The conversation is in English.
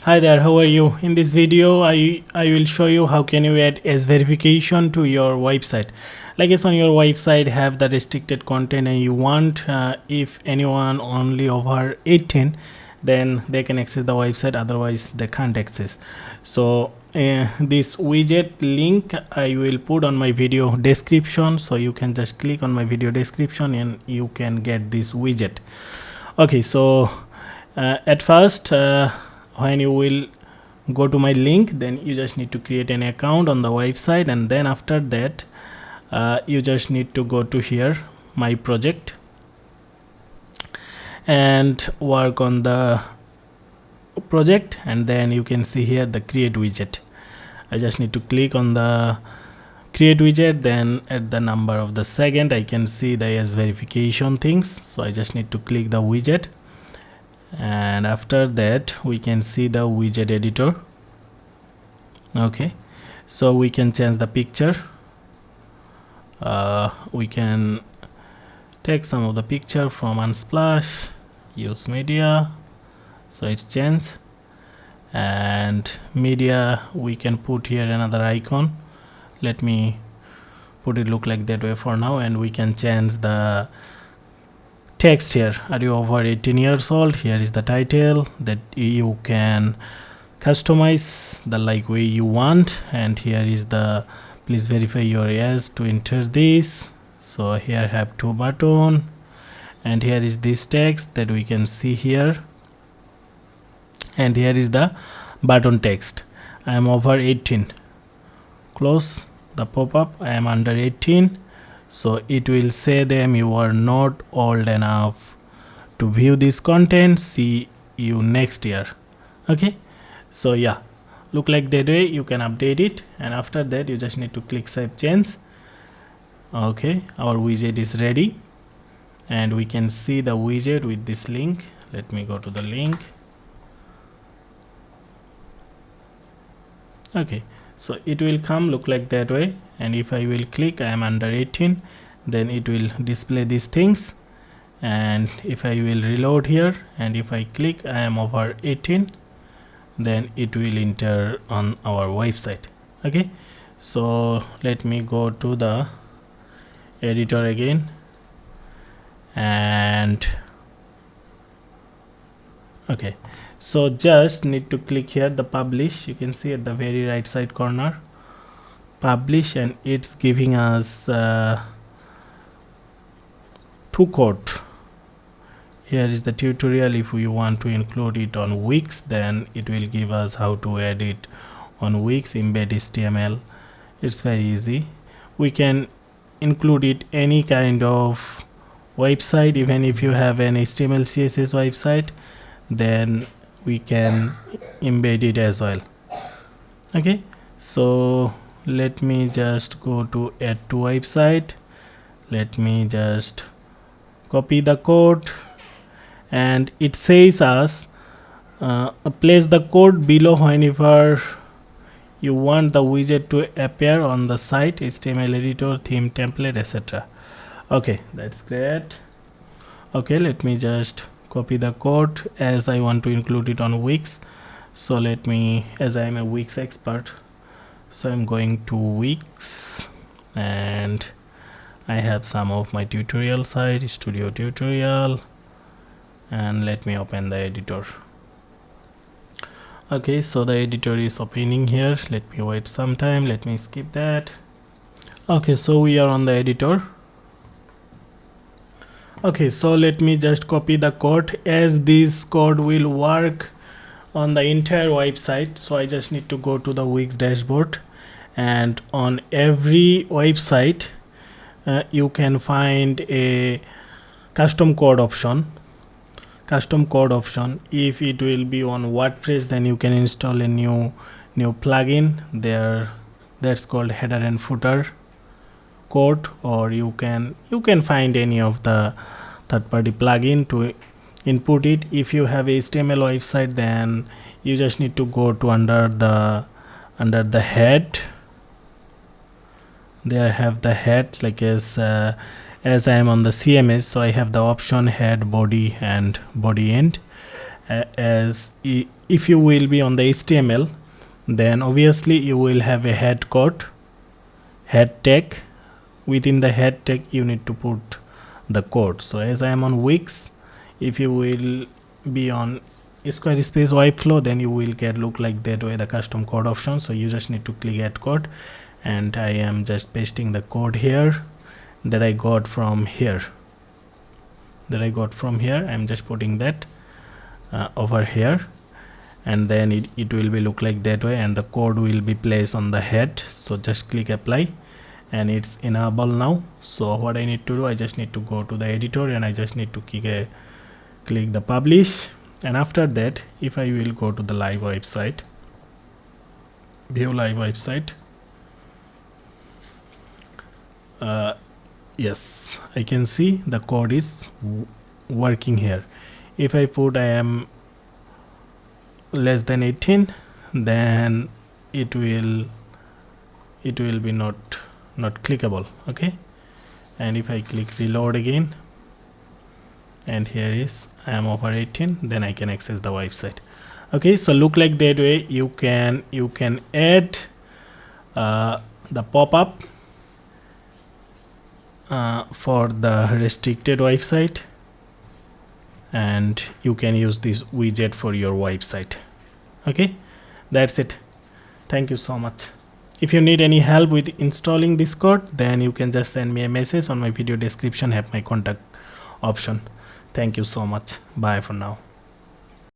Hi there, how are you? In this video, I will show you how can you add as verification to your website. Like it's on your website have the restricted content and you want if anyone only over 18 then they can access the website, otherwise they can't access. So this widget link I will put on my video description, so you can just click on my video description and you can get this widget. Okay, so at first when you will go to my link, then you just need to create an account on the website, and then after that you just need to go to here my project and work on the project, and then you can see here the create widget. I just need to click on the create widget, then at the number of the second I can see the as verification things, so I just need to click the widget, and after that we can see the widget editor. Okay, so we can change the picture. We can take some of the picture from Unsplash, use media, so it's changed, and media we can put here another icon. Let me put it look like that way for now, and we can change the text here. Are you over 18 years old? Here is the title that you can customize the like way you want, and here is the please verify your age to enter this. So here have two button, and here is this text that we can see here, and here is the button text. I am over 18. Close the pop-up. I am under 18, so it will say them you are not old enough to view this content, see you next year. Okay, so yeah, look like that way. You can update it, and after that you just need to click save change. Okay, our widget is ready, and we can see the widget with this link. Let me go to the link. Okay, so it will come look like that way, and if I will click I am under 18, then it will display these things, and if I will reload here and if I click I am over 18, then it will enter on our website. Okay, so let me go to the editor again, and okay, so just need to click here the publish. You can see at the very right side corner publish, and it's giving us two code. Here is the tutorial. If we want to include it on Wix, then it will give us how to add it on Wix, embed HTML. It's very easy. We can include it any kind of website. Even if you have an HTML CSS website, then we can embed it as well. Okay, so let me just go to add to website. Let me just copy the code, and it says us place the code below whenever you want the widget to appear on the site, HTML editor, theme, template, etc. Okay, that's great. Okay, let me just copy the code as I want to include it on Wix. So let me, as I am a Wix expert, so I'm going to Wix, and I have some of my tutorial site, studio tutorial, and let me open the editor. Okay, so the editor is opening here. Let me wait some time. Let me skip that. Okay, so we are on the editor. Okay, so let me just copy the code, as this code will work on the entire website. So I just need to go to the Wix dashboard, and on every website you can find a custom code option. If it will be on WordPress, then you can install a new plugin there that's called header and footer code, or you can find any of the third-party plugin to input it. If you have a HTML website, then you just need to go to under the head. There have the head, like as I am on the CMS, so I have the option head, body, and body end, If you will be on the HTML, then obviously you will have a head code, head tag. Within the head tag you need to put the code. So as I am on Wix, if you will be on Squarespace Webflow, then you will get look like that way, the custom code option. So you just need to click add code, and I am just pasting the code here that I got from here. I'm just putting that over here, and then it will be look like that way, and the code will be placed on the head. So just click apply, and it's enable now. So what I need to do, I just need to go to the editor, and I just need to click the publish. And after that, if I will go to the live website, view live website, yes, I can see the code is working here. If I put I am less than 18, then it will be not clickable. Okay, and if I click reload again, and here is I am over 18, then I can access the website. Okay, so look like that way you can add the pop-up for the restricted website, and you can use this widget for your website. Okay, that's it. Thank you so much. If you need any help with installing this code, then you can just send me a message. On my video description have my contact option. Thank you so much. Bye for now.